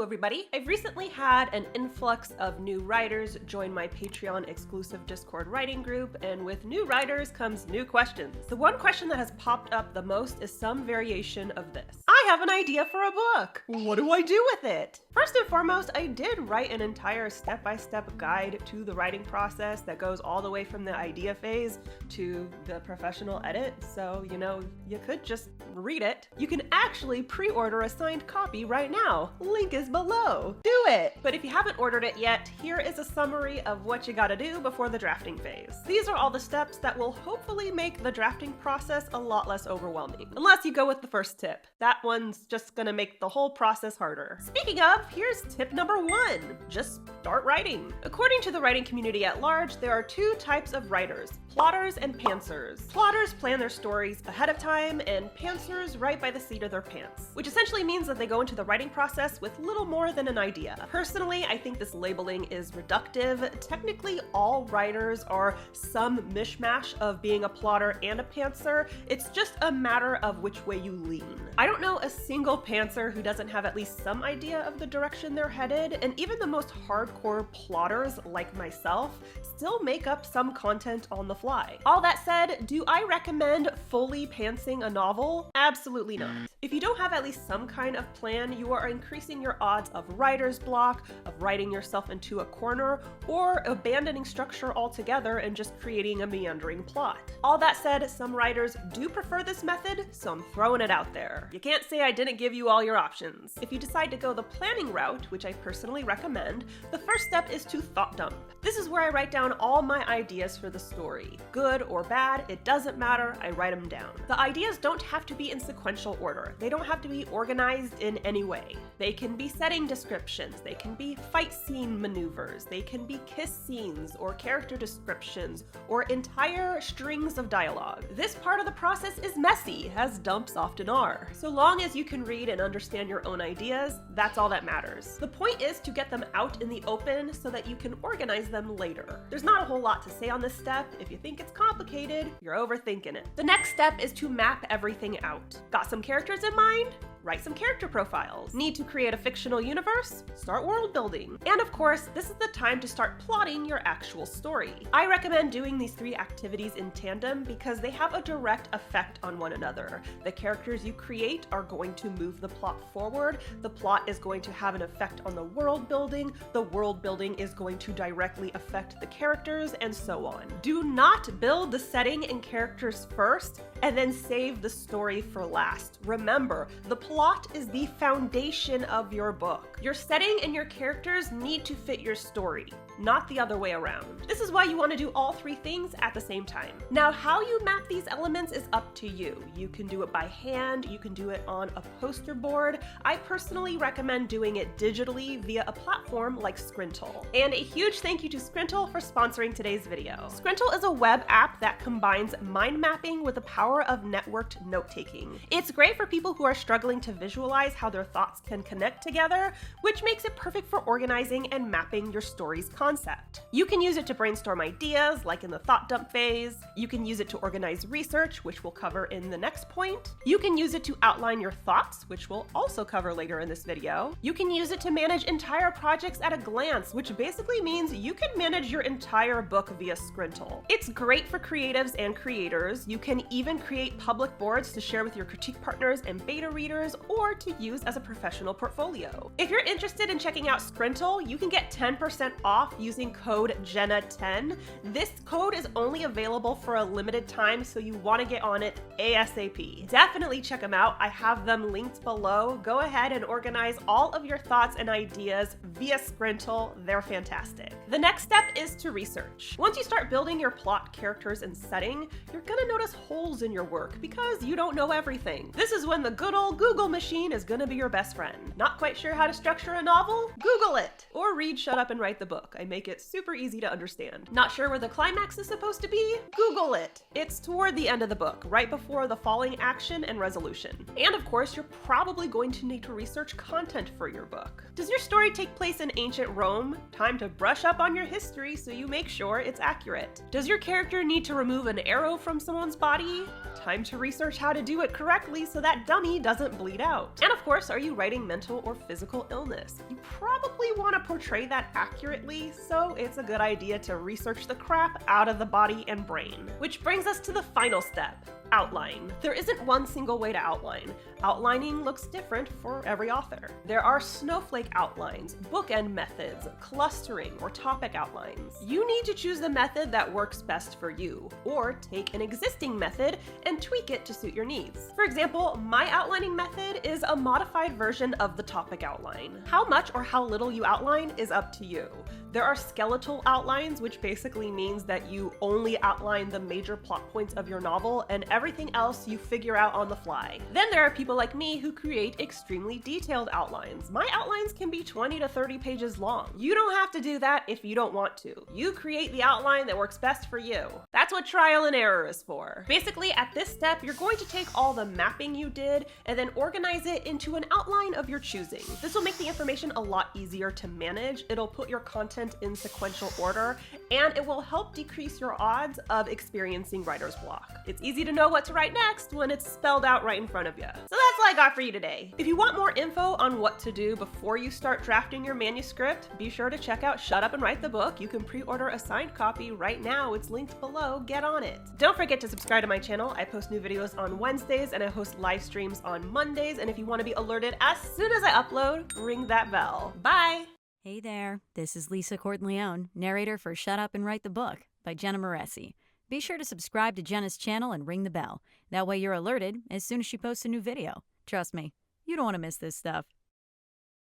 everybody. I've recently had an influx of new writers join my Patreon exclusive Discord writing group, and with new writers comes new questions. The one question that has popped up the most is some variation of this. I have an idea for a book. What do I do with it? First and foremost, I did write an entire step-by-step guide to the writing process that goes all the way from the idea phase to the professional edit, so you could just read it. You can actually pre-order a signed copy right now. Link is below. Do it! But if you haven't ordered it yet, here is a summary of what you gotta do before the drafting phase. These are all the steps that will hopefully make the drafting process a lot less overwhelming. Unless you go with the first tip. That one's just gonna make the whole process harder. Speaking of, here's tip number 1. Just start writing. According to the writing community at large, there are two types of writers: plotters and pantsers. Plotters plan their stories ahead of time, and pantsers write by the seat of their pants, which essentially means that they go into the writing process with little more than an idea. Personally, I think this labeling is reductive. Technically, all writers are some mishmash of being a plotter and a pantser. It's just a matter of which way you lean. I don't know a single pantser who doesn't have at least some idea of the direction they're headed, and even the most hardcore plotters like myself still make up some content on the fly. All that said, do I recommend fully pantsing a novel? Absolutely not. If you don't have at least some kind of plan, you are increasing your odds of writer's block, of writing yourself into a corner, or abandoning structure altogether and just creating a meandering plot. All that said, some writers do prefer this method, so I'm throwing it out there. You can't say I didn't give you all your options. If you decide to go the planning route, which I personally recommend, the first step is to thought dump. This is where I write down all my ideas for the story. Good or bad, it doesn't matter, I write them down. The ideas don't have to be in sequential order. They don't have to be organized in any way. They can be setting descriptions, they can be fight scene maneuvers, they can be kiss scenes or character descriptions or entire strings of dialogue. This part of the process is messy, as dumps often are. So long as you can read and understand your own ideas, that's all that matters. The point is to get them out in the open so that you can organize them later. There's not a whole lot to say on this step. If you think it's complicated, you're overthinking it. The next step is to map everything out. Got some characters in mind? Write some character profiles. Need to create a fictional universe? Start world building. And of course, this is the time to start plotting your actual story. I recommend doing these 3 activities in tandem because they have a direct effect on one another. The characters you create are going to move the plot forward. The plot is going to have an effect on the world building. The world building is going to directly affect the characters, and so on. Do not build the setting and characters first and then save the story for last. Remember, the plot is the foundation of your book. Your setting and your characters need to fit your story, not the other way around. This is why you want to do all 3 things at the same time. Now, how you map these elements is up to you. You can do it by hand, you can do it on a poster board. I personally recommend doing it digitally via a platform like Skrintl. And a huge thank you to Skrintl for sponsoring today's video. Skrintl is a web app that combines mind mapping with the power of networked note-taking. It's great for people who are struggling to visualize how their thoughts can connect together, which makes it perfect for organizing and mapping your story's concept. You can use it to brainstorm ideas, like in the thought dump phase. You can use it to organize research, which we'll cover in the next point. You can use it to outline your thoughts, which we'll also cover later in this video. You can use it to manage entire projects at a glance, which basically means you can manage your entire book via Skrintl. It's great for creatives and creators. You can even create public boards to share with your critique partners and beta readers, or to use as a professional portfolio. If you're interested in checking out Skrintl, you can get 10% off using code Jenna10. This code is only available for a limited time, so you want to get on it ASAP. Definitely check them out. I have them linked below. Go ahead and organize all of your thoughts and ideas via Skrintl. They're fantastic. The next step is to research. Once you start building your plot, characters, and setting, you're gonna notice holes in your work because you don't know everything. This is when the good old Google machine is gonna be your best friend. Not quite sure how to structure a novel? Google it! Or read Shut Up and Write the Book. I make it super easy to understand. Not sure where the climax is supposed to be? Google it! It's toward the end of the book, right before the falling action and resolution. And of course, you're probably going to need to research content for your book. Does your story take place in ancient Rome? Time to brush up on your history so you make sure it's accurate. Does your character need to remove an arrow from someone's body? Time to research how to do it correctly so that dummy doesn't bleed out? And of course, are you writing mental or physical illness? You probably want to portray that accurately, so it's a good idea to research the crap out of the body and brain. Which brings us to the final step. Outline. There isn't one single way to outline. Outlining looks different for every author. There are snowflake outlines, bookend methods, clustering, or topic outlines. You need to choose the method that works best for you, or take an existing method and tweak it to suit your needs. For example, my outlining method is a modified version of the topic outline. How much or how little you outline is up to you. There are skeletal outlines, which basically means that you only outline the major plot points of your novel and everything else you figure out on the fly. Then there are people like me who create extremely detailed outlines. My outlines can be 20 to 30 pages long. You don't have to do that if you don't want to. You create the outline that works best for you. That's what trial and error is for. Basically, at this step, you're going to take all the mapping you did and then organize it into an outline of your choosing. This will make the information a lot easier to manage. It'll put your content in sequential order, and it will help decrease your odds of experiencing writer's block. It's easy to know what to write next when it's spelled out right in front of you. So that's all I got for you today. If you want more info on what to do before you start drafting your manuscript, be sure to check out Shut Up and Write the Book. You can pre-order a signed copy right now. It's linked below. Get on it. Don't forget to subscribe to my channel. I post new videos on Wednesdays and I host live streams on Mondays. And if you want to be alerted as soon as I upload, ring that bell. Bye! Hey there, this is Lisa Corton-Leone, narrator for Shut Up and Write the Book by Jenna Moreci. Be sure to subscribe to Jenna's channel and ring the bell. That way you're alerted as soon as she posts a new video. Trust me, you don't want to miss this stuff.